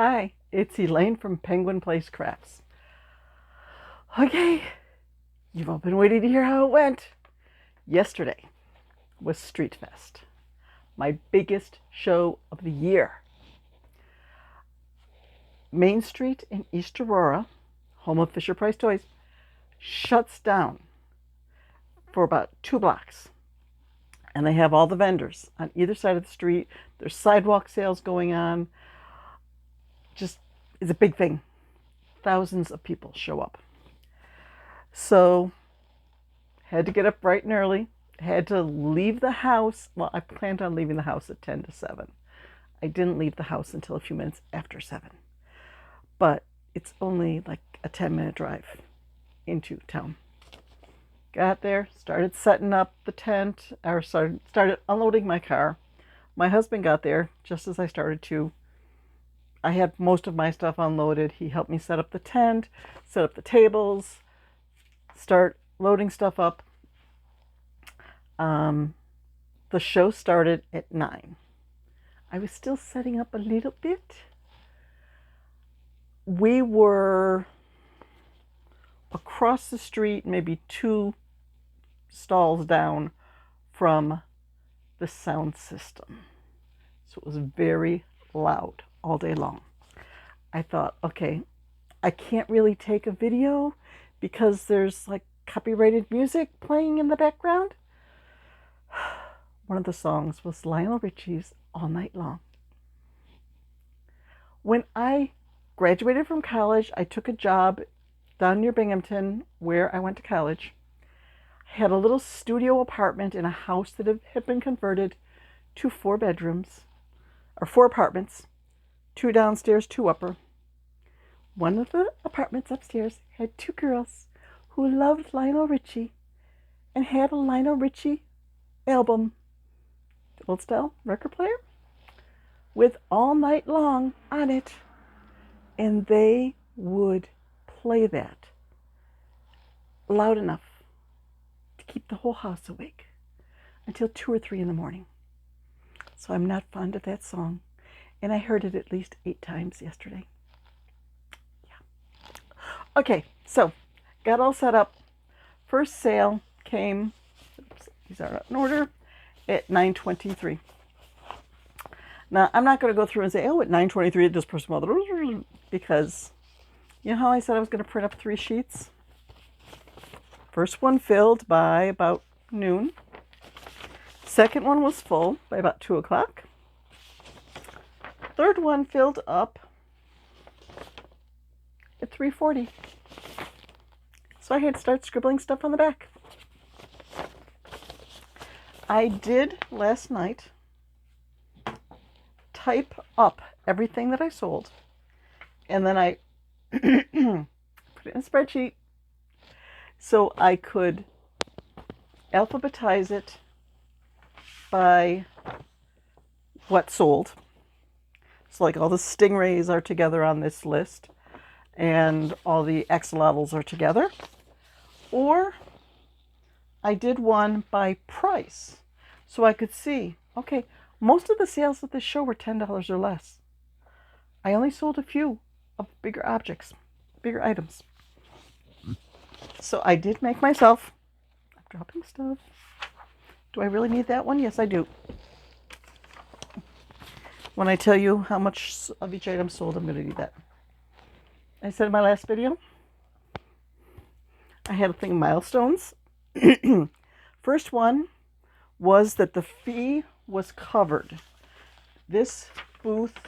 Hi, it's Elaine from Penguin Place Crafts. Okay, you've all been waiting to hear how it went. Yesterday was Street Fest, my biggest show of the year. Main Street in East Aurora, home of Fisher Price Toys, shuts down for about 2 blocks. And they have all the vendors on either side of the street. There's sidewalk sales going on. Just, it's a big thing. Thousands of people show up. So, had to get up bright and early. Had to leave the house. Well, I planned on leaving the house at 10 to 7. I didn't leave the house until a few minutes after 7. But it's only like a 10-minute drive into town. Got there, started setting up the tent, or started unloading my car. My husband got there just as I started to. I had most of my stuff unloaded. He helped me set up the tent, set up the tables, start loading stuff up. The show started at 9. I was still setting up a little bit. We were across the street, maybe 2 stalls down from the sound system. So it was very loud all day long. I thought, okay, I can't really take a video because there's like copyrighted music playing in the background. One of the songs was Lionel Richie's All Night Long. When I graduated from college, I took a job down near Binghamton where I went to college. I had a little studio apartment in a house that had been converted to 4 bedrooms, or 4 apartments, 2 downstairs, 2 upper. One of the apartments upstairs had 2 girls who loved Lionel Richie and had a Lionel Richie album, old style record player, with All Night Long on it. And they would play that loud enough to keep the whole house awake until 2 or 3 in the morning. So I'm not fond of that song. And I heard it at least 8 times yesterday. Yeah. Okay, so got all set up. First sale came, these are in order, at 9:23. Now, I'm not going to go through and say, oh, at 9:23, this person, because you know how I said I was going to print up 3 sheets? First one filled by about noon. Second one was full by about 2 o'clock. Third one filled up at 3:40. So I had to start scribbling stuff on the back. I did last night type up everything that I sold, and then I put it in a spreadsheet so I could alphabetize it by what sold. So like all the Stingrays are together on this list, and all the Axolotls are together. Or I did one by price, so I could see, okay, most of the sales at this show were $10 or less. I only sold a few of bigger objects, bigger items. So I did make myself, I'm dropping stuff. Do I really need that one? Yes, I do. When I tell you how much of each item sold, I'm going to do that. I said in my last video, I had a thing of milestones. First one was that the fee was covered. This booth,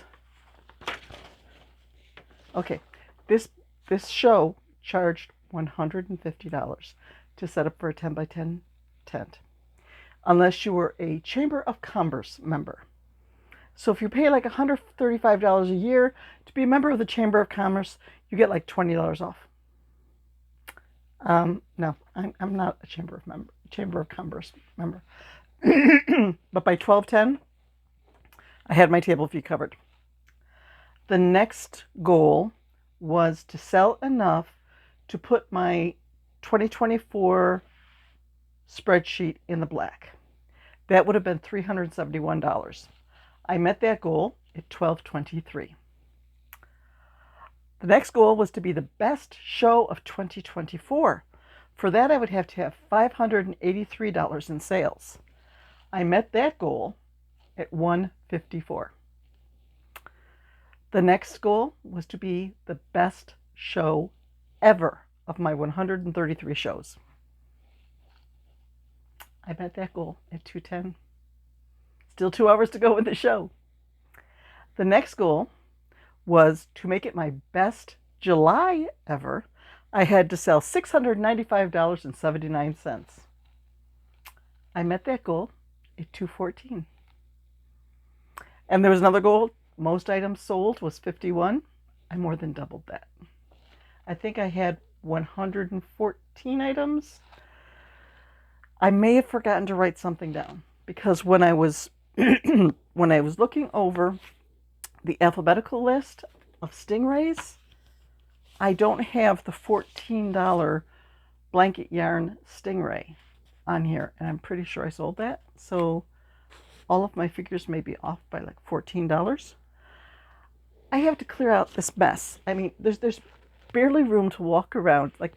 okay, this show charged $150 to set up for a 10 by 10 tent, unless you were a Chamber of Commerce member. So if you pay like $135 a year to be a member of the Chamber of Commerce, you get like $20 off. No, I'm not a Chamber of Commerce member. But by 12:10, I had my table fee covered. The next goal was to sell enough to put my 2024 spreadsheet in the black. That would have been $371. I met that goal at 12:23. The next goal was to be the best show of 2024. For that, I would have to have $583 in sales. I met that goal at $154. The next goal was to be the best show ever of my 133 shows. I met that goal at $210. Still 2 hours to go with the show. The next goal was to make it my best July ever. I had to sell $695.79. I met that goal at $214. And there was another goal. Most items sold was 51. I more than doubled that. I think I had 114 items. I may have forgotten to write something down because when I was looking over the alphabetical list of stingrays, I don't have the $14 blanket yarn stingray on here, and I'm pretty sure I sold that. So all of my figures may be off by like $14. I have to clear out this mess. I mean, there's barely room to walk around. Like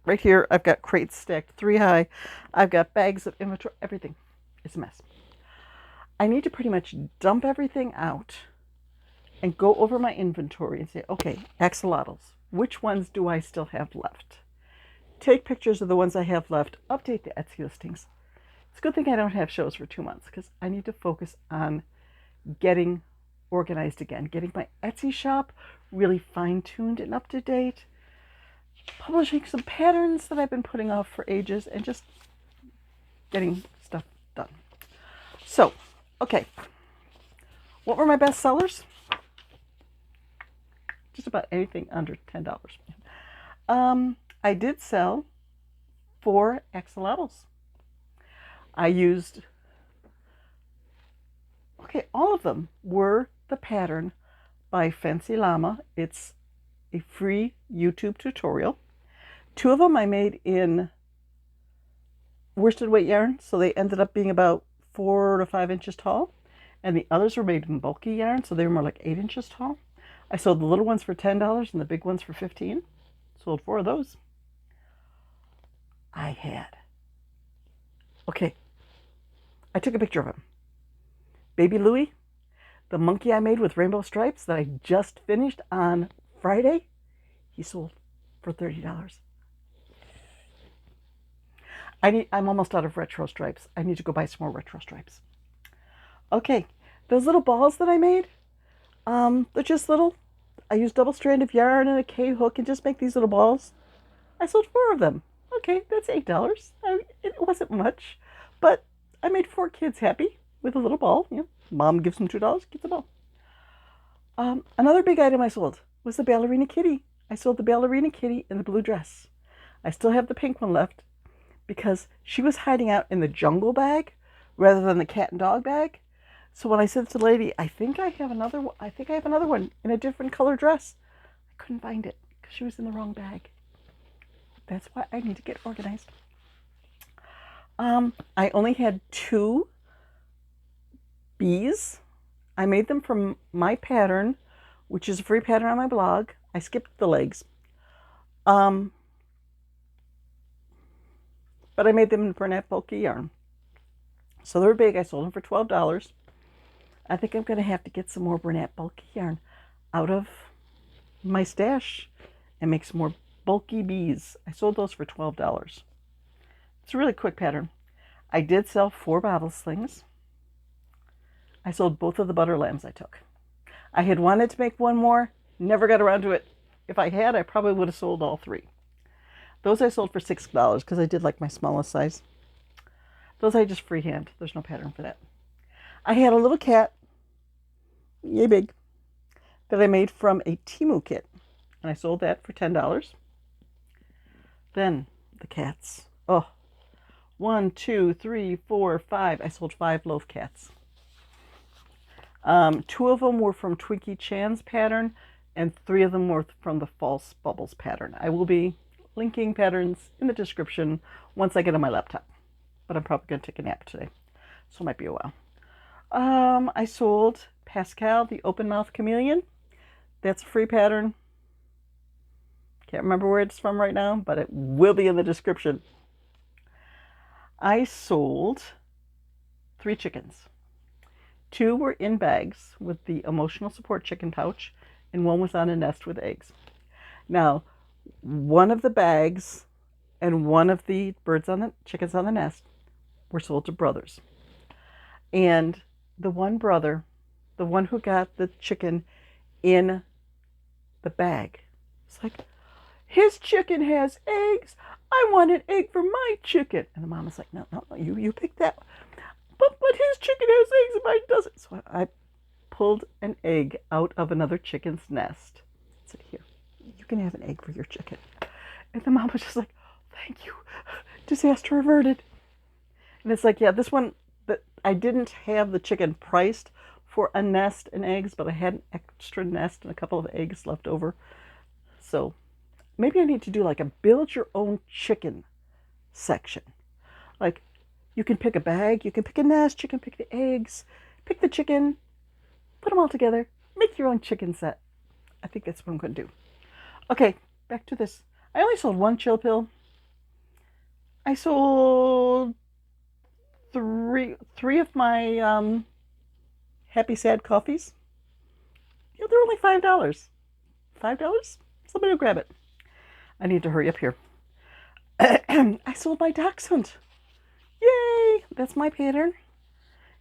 right here, I've got crates stacked 3 high. I've got bags of inventory. Everything is a mess. I need to pretty much dump everything out and go over my inventory and say, okay, axolotls, which ones do I still have left? Take pictures of the ones I have left, update the Etsy listings. It's a good thing I don't have shows for 2 months because I need to focus on getting organized again, getting my Etsy shop really fine-tuned and up to date, publishing some patterns that I've been putting off for ages, and just getting stuff done. So, okay, what were my best sellers? Just about anything under $10. I did sell 4 axolotls. I used, all of them were the pattern by Fancy Llama. It's a free YouTube tutorial. 2 of them I made in worsted weight yarn, so they ended up being about 4 to 5 inches tall. And the others were made in bulky yarn, so they were more like 8 inches tall. I sold the little ones for $10 and the big ones for $15. Sold 4 of those. I took a picture of him. Baby Louie, the monkey I made with rainbow stripes that I just finished on Friday, he sold for $30. I'm almost out of retro stripes. I need to go buy some more retro stripes. Okay, those little balls that I made, they're just little. I used double strand of yarn and a K-hook and just make these little balls. I sold 4 of them. Okay, that's $8. It wasn't much, but I made 4 kids happy with a little ball. You know, mom gives them $2, gets a ball. Another big item I sold was the Ballerina Kitty. I sold the Ballerina Kitty in the blue dress. I still have the pink one left because she was hiding out in the jungle bag rather than the cat and dog bag. So when I said to the lady, I think I have another one in a different color dress, I couldn't find it because she was in the wrong bag. That's why I need to get organized. I only had 2 bees. I made them from my pattern, which is a free pattern on my blog. I skipped the legs. But I made them in Bernat bulky yarn. So they're big. I sold them for $12. I think I'm going to have to get some more Bernat bulky yarn out of my stash and make some more bulky bees. I sold those for $12. It's a really quick pattern. I did sell 4 bottle slings. I sold both of the butter lambs I took. I had wanted to make one more, never got around to it. If I had, I probably would have sold all 3. Those I sold for $6 because I did like my smallest size. Those I just freehand. There's no pattern for that. I had a little cat, yay big, that I made from a Temu kit. And I sold that for $10. Then the cats. 1, 2, 3, 4, 5. I sold 5 Loaf cats. 2 of them were from Twinkie Chan's pattern, and 3 of them were from the False Bubbles pattern. I will be linking patterns in the description once I get on my laptop. But I'm probably going to take a nap today, so it might be a while. I sold Pascal, the Open Mouth Chameleon. That's a free pattern. Can't remember where it's from right now, but it will be in the description. I sold 3 chickens. 2 were in bags with the emotional support chicken pouch, and 1 was on a nest with eggs. Now, one of the bags and one of the chickens on the nest were sold to brothers. And the one brother, the one who got the chicken in the bag, it's like, his chicken has eggs. I want an egg for my chicken. And the mom was like, no, you pick that. But his chicken has eggs and mine doesn't. So I pulled an egg out of another chicken's nest. I said, here, you can have an egg for your chicken. And the mom was just like, thank you. Disaster averted. And it's like, yeah, this one, I didn't have the chicken priced for a nest and eggs, but I had an extra nest and a couple of eggs left over. So maybe I need to do like a build your own chicken section. Like, you can pick a bag, you can pick a nest, you can pick the eggs, pick the chicken, put them all together, make your own chicken set. I think that's what I'm going to do. Okay, back to this. I only sold 1 chill pill. I sold three of my Happy Sad coffees. Yeah, they're only $5. $5? Somebody will grab it. I need to hurry up here. I sold my Dachshund. Yay! That's my pattern.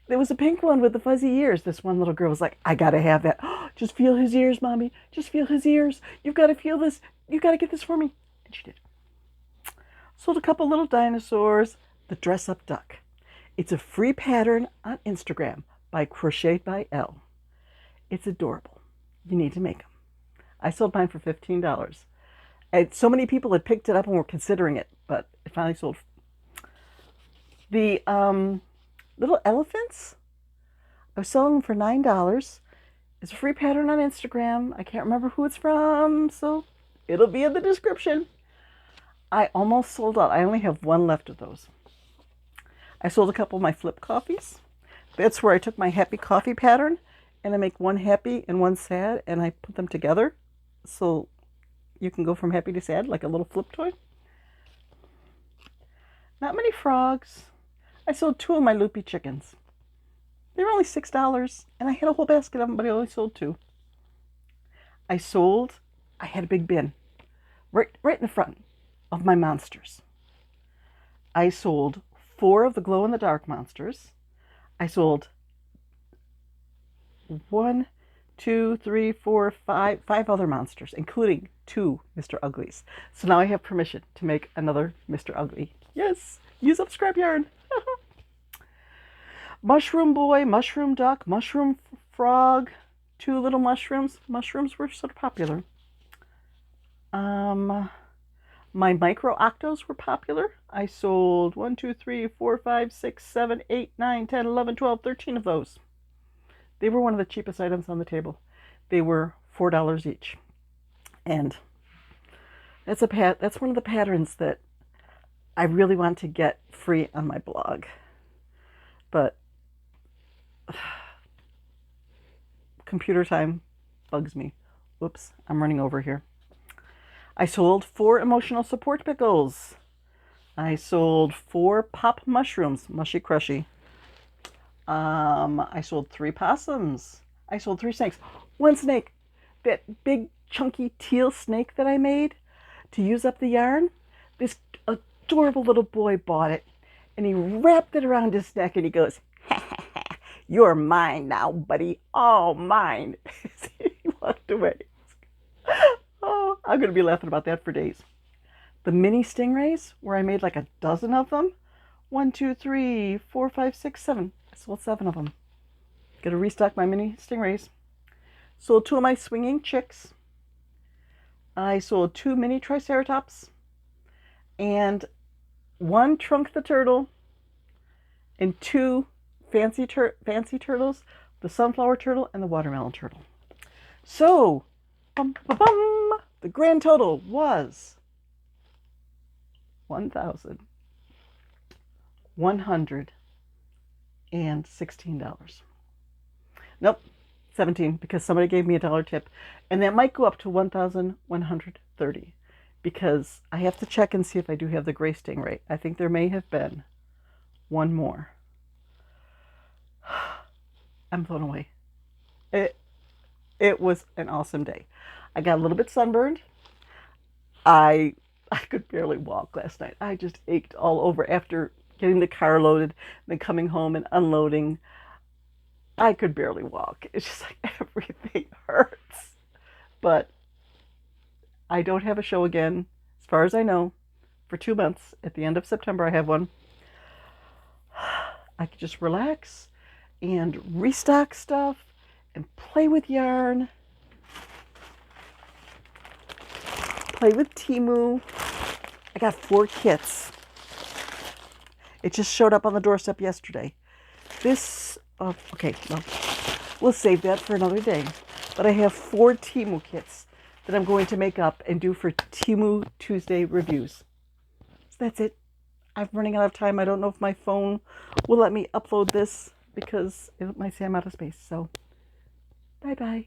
There was a pink one with the fuzzy ears. This one little girl was like, I gotta have that. Oh, just feel his ears, Mommy. Just feel his ears. You've got to feel this. You've got to get this for me. And she did. Sold a couple little dinosaurs. The Dress Up Duck. It's a free pattern on Instagram by Crochet by Elle. It's adorable. You need to make them. I sold mine for $15. And so many people had picked it up and were considering it, but it finally sold. The little elephants, I was selling them for $9. It's a free pattern on Instagram. I can't remember who it's from, so it'll be in the description. I almost sold out. I only have 1 left of those. I sold a couple of my flip coffees. That's where I took my happy coffee pattern and I make 1 happy and 1 sad and I put them together so you can go from happy to sad like a little flip toy. Not many frogs. I sold 2 of my loopy chickens. They were only $6 and I had a whole basket of them, but I only sold 2. I had a big bin right in the front of my monsters. I sold 4 of the glow-in-the-dark monsters. I sold 5 other monsters, including 2 Mr. Uglies. So now I have permission to make another Mr. Ugly. Yes, use up scrap yarn. Mushroom boy, mushroom duck, mushroom frog, 2 little mushrooms. Mushrooms were sort of popular. My micro octos were popular. I sold 1, 2, 3, 4, 5, 6, 7, 8, 9, 10, 11, 12, 13 of those. They were one of the cheapest items on the table. They were $4 each. And that's one of the patterns that I really want to get free on my blog. But computer time bugs me. Whoops, I'm running over here. I sold 4 emotional support pickles. I sold 4 pop mushrooms, mushy crushy. I sold 3 possums. I sold 3 snakes. 1 snake, that big chunky teal snake that I made to use up the yarn. This adorable little boy bought it and he wrapped it around his neck and he goes, ha, ha, ha, you're mine now, buddy. All mine. He walked away. Oh, I'm going to be laughing about that for days. The mini stingrays, where I made like a dozen of them. 1, 2, 3, 4, 5, 6, 7. I sold 7 of them. Got to restock my mini stingrays. Sold 2 of my swinging chicks. I sold 2 mini triceratops. And 1 Trunk the turtle. And 2 fancy turtles. The sunflower turtle and the watermelon turtle. So, the grand total was $1,116. Nope, 17 because somebody gave me a $1 tip, and that might go up to $1,130. because I have to check and see if I do have the gray stingray. I think there may have been one more. I'm blown away. It was an awesome day. I got a little bit sunburned. I could barely walk last night. I just ached all over after getting the car loaded, then coming home and unloading. I could barely walk. It's just like everything hurts. But I don't have a show again, as far as I know, for 2 months. At the end of September, I have one. I could just relax and restock stuff and play with yarn, play with Temu. I got 4 kits. It just showed up on the doorstep yesterday. Okay, well, we'll save that for another day. But I have 4 Temu kits that I'm going to make up and do for Temu Tuesday reviews. So that's it. I'm running out of time. I don't know if my phone will let me upload this because it might say I'm out of space. So, bye-bye.